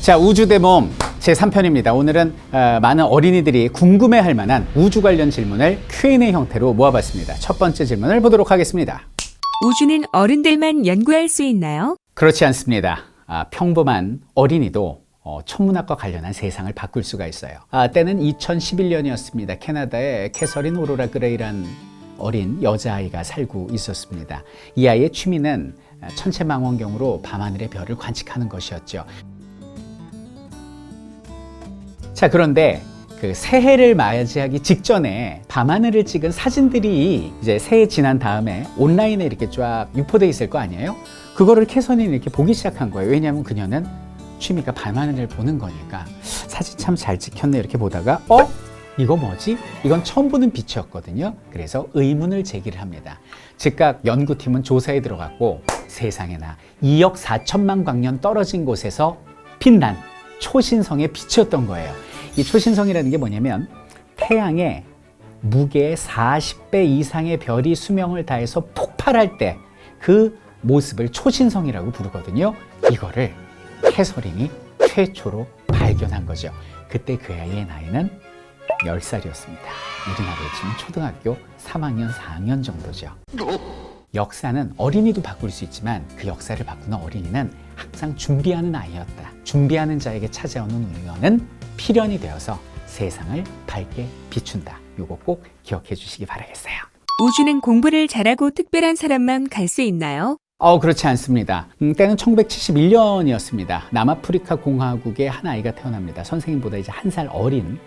자, 우주대모험 제3편입니다. 오늘은 많은 어린이들이 궁금해할 만한 우주 관련 질문을 Q&A 형태로 모아봤습니다. 첫 번째 질문을 보도록 하겠습니다. 우주는 어른들만 연구할 수 있나요? 그렇지 않습니다. 평범한 어린이도 천문학과 관련한 세상을 바꿀 수가 있어요. 때는 2011년이었습니다. 캐나다의 캐서린 오로라 그레이란 어린 여자아이가 살고 있었습니다. 이 아이의 취미는 천체망원경으로 밤하늘의 별을 관측하는 것이었죠. 자, 그런데 그 새해를 맞이하기 직전에 밤하늘을 찍은 사진들이 이제 새해 지난 다음에 온라인에 이렇게 쫙 유포돼 있을 거 아니에요? 그거를 캐서린이 이렇게 보기 시작한 거예요. 왜냐하면 그녀는 취미가 밤하늘을 보는 거니까 사진 참 잘 찍혔네 이렇게 보다가 이거 뭐지? 이건 처음 보는 빛이었거든요. 그래서 의문을 제기를 합니다. 즉각 연구팀은 조사에 들어갔고 세상에나 2억 4천만 광년 떨어진 곳에서 빛난 초신성의 빛이었던 거예요. 이 초신성이라는 게 뭐냐면 태양의 무게의 40배 이상의 별이 수명을 다해서 폭발할 때 그 모습을 초신성이라고 부르거든요. 이거를 캐서린이 최초로 발견한 거죠. 그때 그 아이의 나이는 10살이었습니다. 우리나라로 치면 초등학교 3학년, 4학년 정도죠. 역사는 어린이도 바꿀 수 있지만 그 역사를 바꾸는 어린이는 항상 준비하는 아이였다. 준비하는 자에게 찾아오는 운명은 필연이 되어서 세상을 밝게 비춘다. 요거 꼭 기억해 주시기 바라겠어요. 우주는 공부를 잘하고 특별한 사람만 갈 수 있나요? 그렇지 않습니다. 때는 1971년이었습니다. 남아프리카 공화국의 한 아이가 태어납니다. 선생님보다 이제 한 살 어린.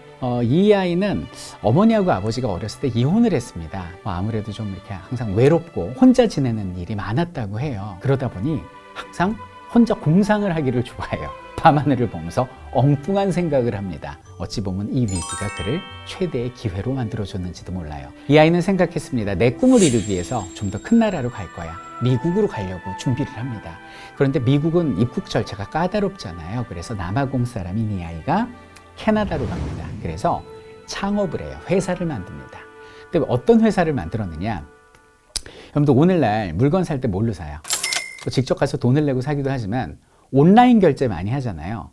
이 아이는 어머니하고 아버지가 어렸을 때 이혼을 했습니다. 아무래도 좀 이렇게 항상 외롭고 혼자 지내는 일이 많았다고 해요. 그러다 보니 항상 혼자 공상을 하기를 좋아해요. 밤하늘을 보면서 엉뚱한 생각을 합니다. 어찌 보면 이 위기가 그를 최대의 기회로 만들어줬는지도 몰라요. 이 아이는 생각했습니다. 내 꿈을 이루기 위해서 좀 더 큰 나라로 갈 거야. 미국으로 가려고 준비를 합니다. 그런데 미국은 입국 절차가 까다롭잖아요. 그래서 남아공 사람인 이 아이가 캐나다로 갑니다. 그래서 창업을 해요. 회사를 만듭니다. 근데 어떤 회사를 만들었느냐? 여러분들 오늘날 물건 살 때 뭘로 사요? 직접 가서 돈을 내고 사기도 하지만 온라인 결제 많이 하잖아요.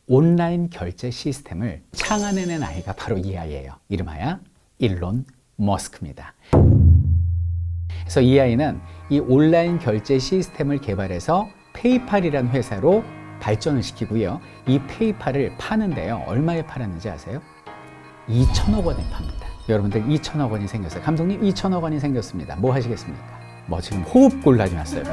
온라인 결제 시스템을 창안해낸 아이가 바로 이 아이예요. 이름하여 일론 머스크입니다. 그래서 이 아이는 이 온라인 결제 시스템을 개발해서 페이팔이라는 회사로 발전을 시키고요. 이 페이팔을 파는데요. 얼마에 팔았는지 아세요? 2천억 원에 팝니다. 여러분들 2천억 원이 생겼어요. 감독님 2천억 원이 생겼습니다. 뭐 하시겠습니까? 지금 호흡곤란이 왔어요.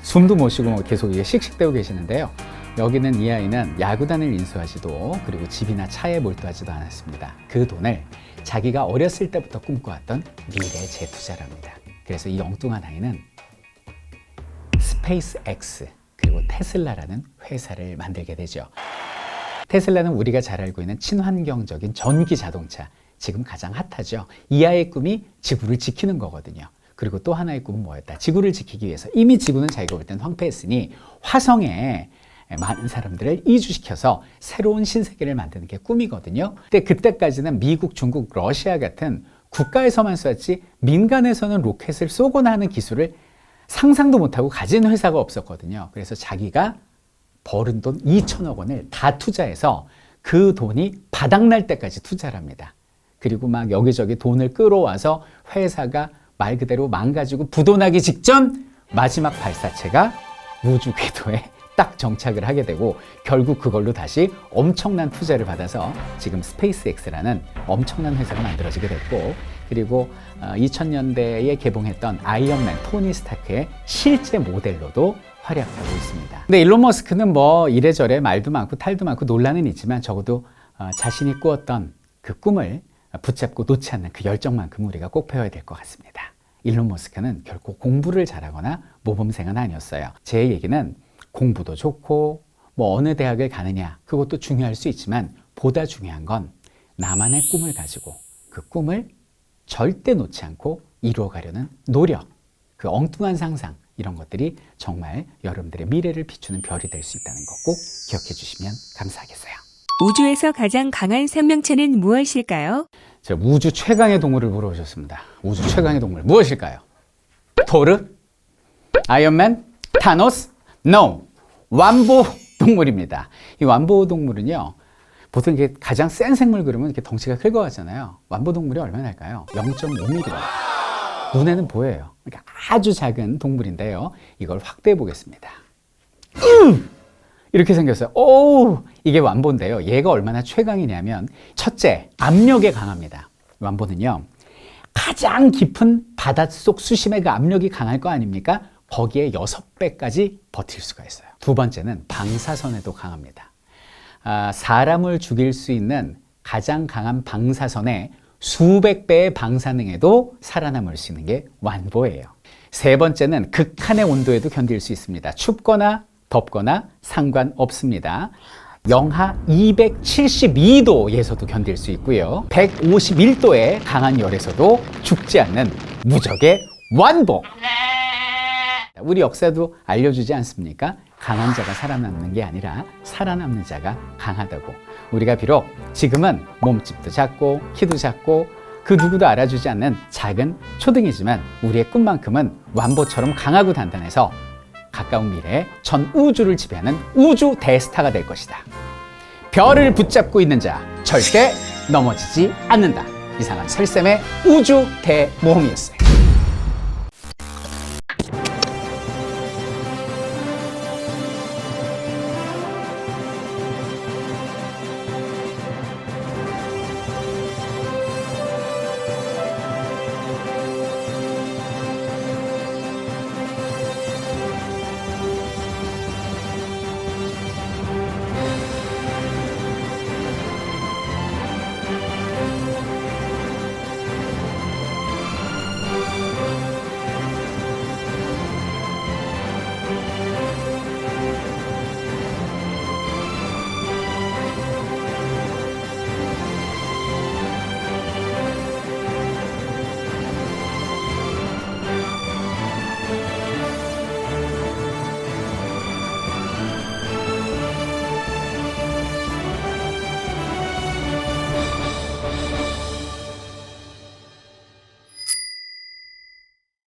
숨도 못 쉬고 계속 씩씩대고 계시는데요. 여기는 이 아이는 야구단을 인수하지도 그리고 집이나 차에 몰두하지도 않았습니다. 그 돈을 자기가 어렸을 때부터 꿈꿔왔던 미래 재투자랍니다. 그래서 이 엉뚱한 아이는 스페이스X 그리고 테슬라라는 회사를 만들게 되죠. 테슬라는 우리가 잘 알고 있는 친환경적인 전기 자동차, 지금 가장 핫하죠. 이 아이의 꿈이 지구를 지키는 거거든요. 그리고 또 하나의 꿈은 뭐였다? 지구를 지키기 위해서 이미 지구는 자기가 볼 땐 황폐했으니 화성에 많은 사람들을 이주시켜서 새로운 신세계를 만드는 게 꿈이거든요. 근데 그때까지는 미국, 중국, 러시아 같은 국가에서만 쐈지 민간에서는 로켓을 쏘거나 하는 기술을 상상도 못하고 가진 회사가 없었거든요. 그래서 자기가 벌은 돈 2천억 원을 다 투자해서 그 돈이 바닥날 때까지 투자를 합니다. 그리고 막 여기저기 돈을 끌어와서 회사가 말 그대로 망가지고 부도나기 직전 마지막 발사체가 우주 궤도에 딱 정착을 하게 되고 결국 그걸로 다시 엄청난 투자를 받아서 지금 스페이스X라는 엄청난 회사가 만들어지게 됐고 그리고 2000년대에 개봉했던 아이언맨 토니 스타크의 실제 모델로도 활약하고 있습니다. 근데 일론 머스크는 이래저래 말도 많고 탈도 많고 논란은 있지만 적어도 자신이 꾸었던 그 꿈을 붙잡고 놓지 않는 그 열정만큼 우리가 꼭 배워야 될 것 같습니다. 일론 머스크는 결코 공부를 잘하거나 모범생은 아니었어요. 제 얘기는 공부도 좋고 어느 대학을 가느냐 그것도 중요할 수 있지만 보다 중요한 건 나만의 꿈을 가지고 그 꿈을 절대 놓지 않고 이루어가려는 노력, 그 엉뚱한 상상 이런 것들이 정말 여러분들의 미래를 비추는 별이 될 수 있다는 거 꼭 기억해 주시면 감사하겠어요. 우주에서 가장 강한 생명체는 무엇일까요? 제가 우주 최강의 동물을 물어보셨습니다. 우주 최강의 동물 무엇일까요? 토르? 아이언맨? 타노스? No! 완보 동물입니다. 이 완보동물은요, 보통 이게 가장 센 생물 그러면 이렇게 덩치가 클 것 같잖아요. 완보동물이 얼마나 할까요? 0.5mm. 눈에는 보여요. 그러니까 아주 작은 동물인데요. 이걸 확대해 보겠습니다. 이렇게 생겼어요. 오, 이게 완보인데요. 얘가 얼마나 최강이냐면, 첫째, 압력에 강합니다. 완보는요, 가장 깊은 바닷속 수심의 그 압력이 강할 거 아닙니까? 거기에 6배까지 버틸 수가 있어요. 두 번째는 방사선에도 강합니다. 사람을 죽일 수 있는 가장 강한 방사선에 수백 배의 방사능에도 살아남을 수 있는 게 완보예요. 세 번째는 극한의 온도에도 견딜 수 있습니다. 춥거나 덥거나 상관없습니다. 영하 272도에서도 견딜 수 있고요. 151도의 강한 열에서도 죽지 않는 무적의 완보. 우리 역사도 알려주지 않습니까? 강한 자가 살아남는 게 아니라 살아남는 자가 강하다고. 우리가 비록 지금은 몸집도 작고 키도 작고 그 누구도 알아주지 않는 작은 초등이지만 우리의 꿈만큼은 완보처럼 강하고 단단해서 가까운 미래에 전 우주를 지배하는 우주 대스타가 될 것이다. 별을 붙잡고 있는 자 절대 넘어지지 않는다. 이상한 설쌤의 우주 대모험이었어요.